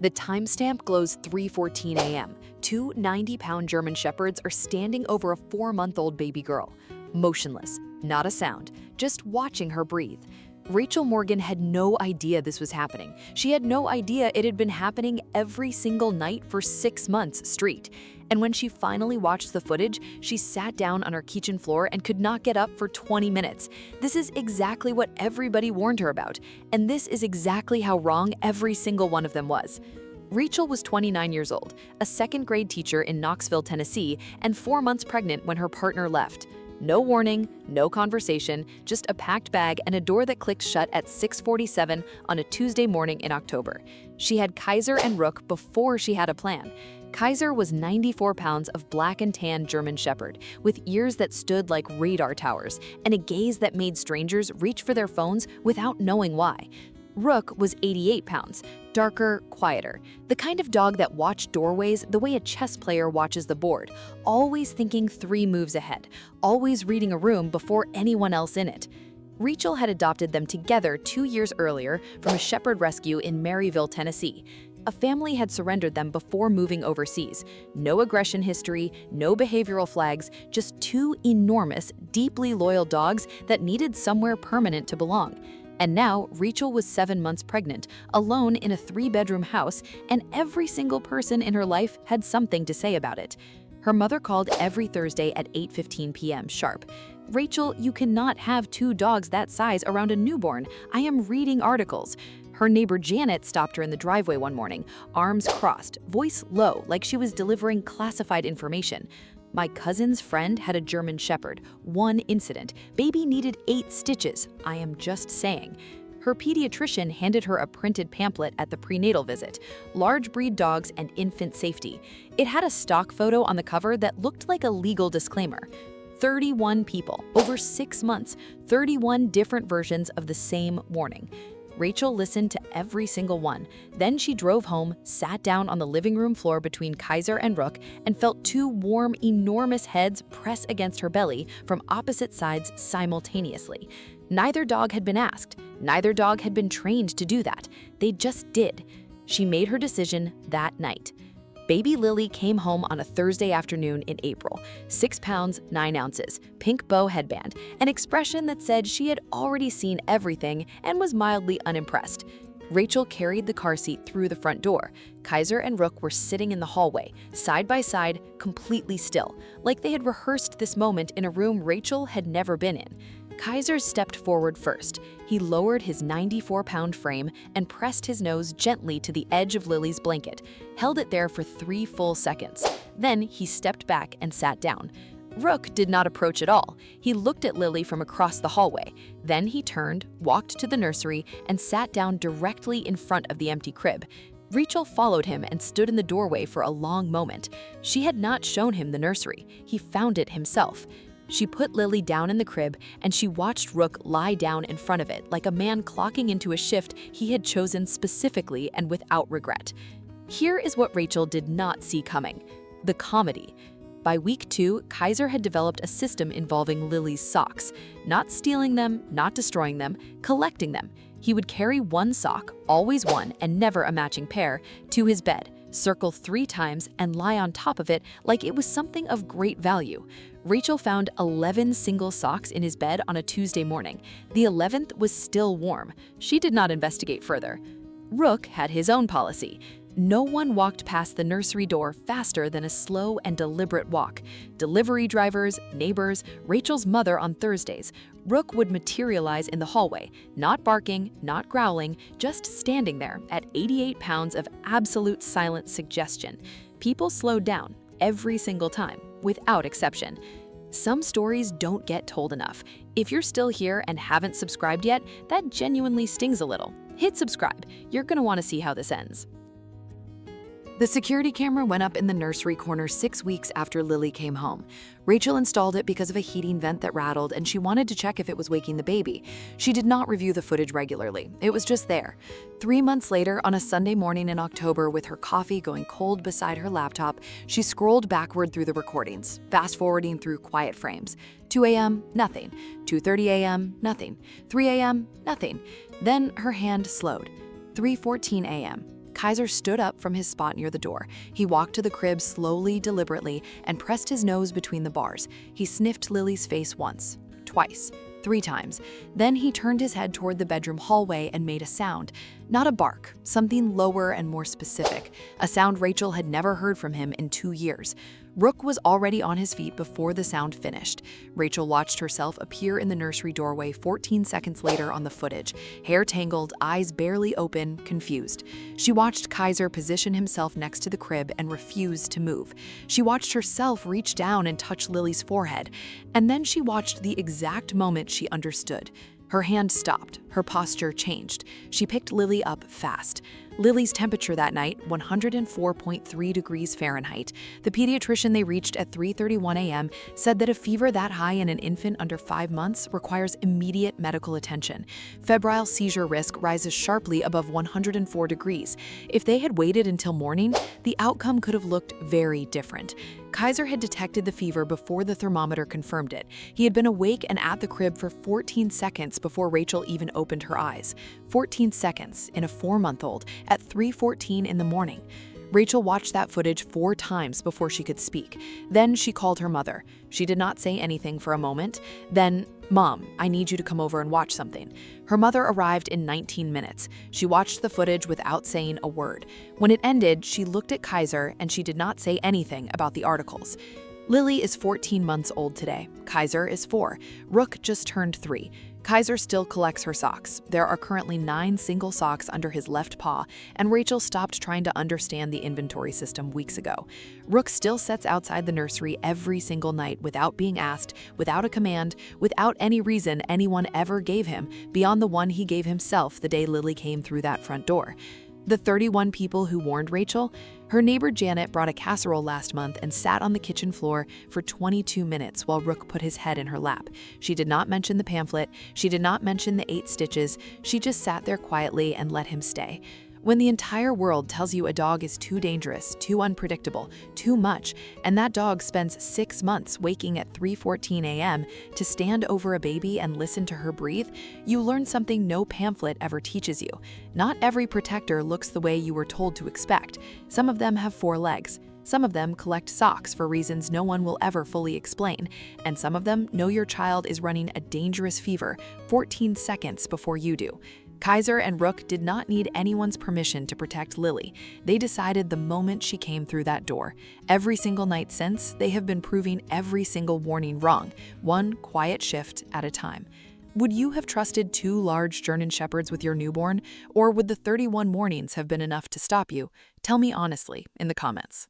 The timestamp glows 3:14 a.m. Two 90-pound German shepherds are standing over a 4-month-old baby girl, motionless, not a sound, just watching her breathe. Rachel Morgan had no idea this was happening. She had no idea it had been happening every single night for 6 months straight. And when she finally watched the footage, she sat down on her kitchen floor and could not get up for 20 minutes. This is exactly what everybody warned her about, and this is exactly how wrong every single one of them was. Rachel was 29 years old, a second-grade teacher in Knoxville, Tennessee, and 4 months pregnant when her partner left. No warning, no conversation, just a packed bag and a door that clicked shut at 6:47 on a Tuesday morning in October. She had Kaiser and Rook before she had a plan. Kaiser was 94 pounds of black and tan German Shepherd, with ears that stood like radar towers and a gaze that made strangers reach for their phones without knowing why. Rook was 88 pounds, darker, quieter, the kind of dog that watched doorways the way a chess player watches the board, always thinking 3 moves ahead, always reading a room before anyone else in it. Rachel had adopted them together 2 years earlier from a shepherd rescue in Maryville, Tennessee. A family had surrendered them before moving overseas. No aggression history, no behavioral flags, just 2 enormous, deeply loyal dogs that needed somewhere permanent to belong. And now, Rachel was 7 months pregnant, alone in a 3-bedroom house, and every single person in her life had something to say about it. Her mother called every Thursday at 8:15 p.m. sharp. "Rachel, you cannot have 2 dogs that size around a newborn. I am reading articles." Her neighbor Janet stopped her in the driveway one morning, arms crossed, voice low, like she was delivering classified information. "My cousin's friend had a German Shepherd. 1 incident. Baby needed 8 stitches. I am just saying." Her pediatrician handed her a printed pamphlet at the prenatal visit, Large Breed Dogs and Infant Safety. It had a stock photo on the cover that looked like a legal disclaimer. 31 people, over 6 months, 31 different versions of the same warning. Rachel listened to every single one. Then she drove home, sat down on the living room floor between Kaiser and Rook, and felt 2 warm, enormous heads press against her belly from opposite sides simultaneously. Neither dog had been asked. Neither dog had been trained to do that. They just did. She made her decision that night. Baby Lily came home on a Thursday afternoon in April, 6 pounds, 9 ounces, pink bow headband, an expression that said she had already seen everything and was mildly unimpressed. Rachel carried the car seat through the front door. Kaiser and Rook were sitting in the hallway, side by side, completely still, like they had rehearsed this moment in a room Rachel had never been in. Kaiser stepped forward first. He lowered his 94-pound frame and pressed his nose gently to the edge of Lily's blanket, held it there for 3 full seconds. Then he stepped back and sat down. Rook did not approach at all. He looked at Lily from across the hallway. Then he turned, walked to the nursery, and sat down directly in front of the empty crib. Rachel followed him and stood in the doorway for a long moment. She had not shown him the nursery. He found it himself. She put Lily down in the crib, and she watched Rook lie down in front of it like a man clocking into a shift he had chosen specifically and without regret. Here is what Rachel did not see coming: the comedy. By week 2, Kaiser had developed a system involving Lily's socks, not stealing them, not destroying them, collecting them. He would carry 1 sock, always one and never a matching pair, to his bed, circle 3 times, and lie on top of it like it was something of great value. Rachel found 11 single socks in his bed on a Tuesday morning. The 11th was still warm. She did not investigate further. Rook had his own policy. No one walked past the nursery door faster than a slow and deliberate walk. Delivery drivers, neighbors, Rachel's mother on Thursdays. Rook would materialize in the hallway, not barking, not growling, just standing there at 88 pounds of absolute silent suggestion. People slowed down every single time, without exception. Some stories don't get told enough. If you're still here and haven't subscribed yet, that genuinely stings a little. Hit subscribe. You're going to want to see how this ends. The security camera went up in the nursery corner 6 weeks after Lily came home. Rachel installed it because of a heating vent that rattled, and she wanted to check if it was waking the baby. She did not review the footage regularly. It was just there. 3 months later, on a Sunday morning in October, with her coffee going cold beside her laptop, she scrolled backward through the recordings, fast-forwarding through quiet frames. 2 a.m., nothing. 2:30 a.m., nothing. 3 a.m., nothing. Then her hand slowed. 3:14 a.m. Kaiser stood up from his spot near the door. He walked to the crib slowly, deliberately, and pressed his nose between the bars. He sniffed Lily's face once, twice, 3 times. Then he turned his head toward the bedroom hallway and made a sound. Not a bark, something lower and more specific, a sound Rachel had never heard from him in 2 years. Rook was already on his feet before the sound finished. Rachel watched herself appear in the nursery doorway 14 seconds later on the footage, hair tangled, eyes barely open, confused. She watched Kaiser position himself next to the crib and refuse to move. She watched herself reach down and touch Lily's forehead. And then she watched the exact moment she understood. Her hand stopped. Her posture changed. She picked Lily up fast. Lily's temperature that night, 104.3 degrees Fahrenheit. The pediatrician they reached at 3:31 a.m. said that a fever that high in an infant under 5 months requires immediate medical attention. Febrile seizure risk rises sharply above 104 degrees. If they had waited until morning, the outcome could have looked very different. Kaiser had detected the fever before the thermometer confirmed it. He had been awake and at the crib for 14 seconds before Rachel even opened her eyes. 14 seconds in a 4-month-old at 3:14 in the morning. Rachel watched that footage 4 times before she could speak. Then she called her mother. She did not say anything for a moment. Then, "Mom, I need you to come over and watch something." Her mother arrived in 19 minutes. She watched the footage without saying a word. When it ended, she looked at Kaiser and she did not say anything about the articles. Lily is 14 months old today. Kaiser is 4. Rook just turned 3. Kaiser still collects her socks. There are currently 9 single socks under his left paw, and Rachel stopped trying to understand the inventory system weeks ago. Rook still sits outside the nursery every single night without being asked, without a command, without any reason anyone ever gave him, beyond the one he gave himself the day Lily came through that front door. The 31 people who warned Rachel, her neighbor Janet brought a casserole last month and sat on the kitchen floor for 22 minutes while Rook put his head in her lap. She did not mention the pamphlet. She did not mention the 8 stitches. She just sat there quietly and let him stay. When the entire world tells you a dog is too dangerous, too unpredictable, too much, and that dog spends 6 months waking at 3:14 a.m. to stand over a baby and listen to her breathe, you learn something no pamphlet ever teaches you. Not every protector looks the way you were told to expect. Some of them have 4 legs. Some of them collect socks for reasons no one will ever fully explain, and some of them know your child is running a dangerous fever 14 seconds before you do. Kaiser and Rook did not need anyone's permission to protect Lily. They decided the moment she came through that door. Every single night since, they have been proving every single warning wrong, one quiet shift at a time. Would you have trusted 2 large German Shepherds with your newborn, or would the 31 warnings have been enough to stop you? Tell me honestly in the comments.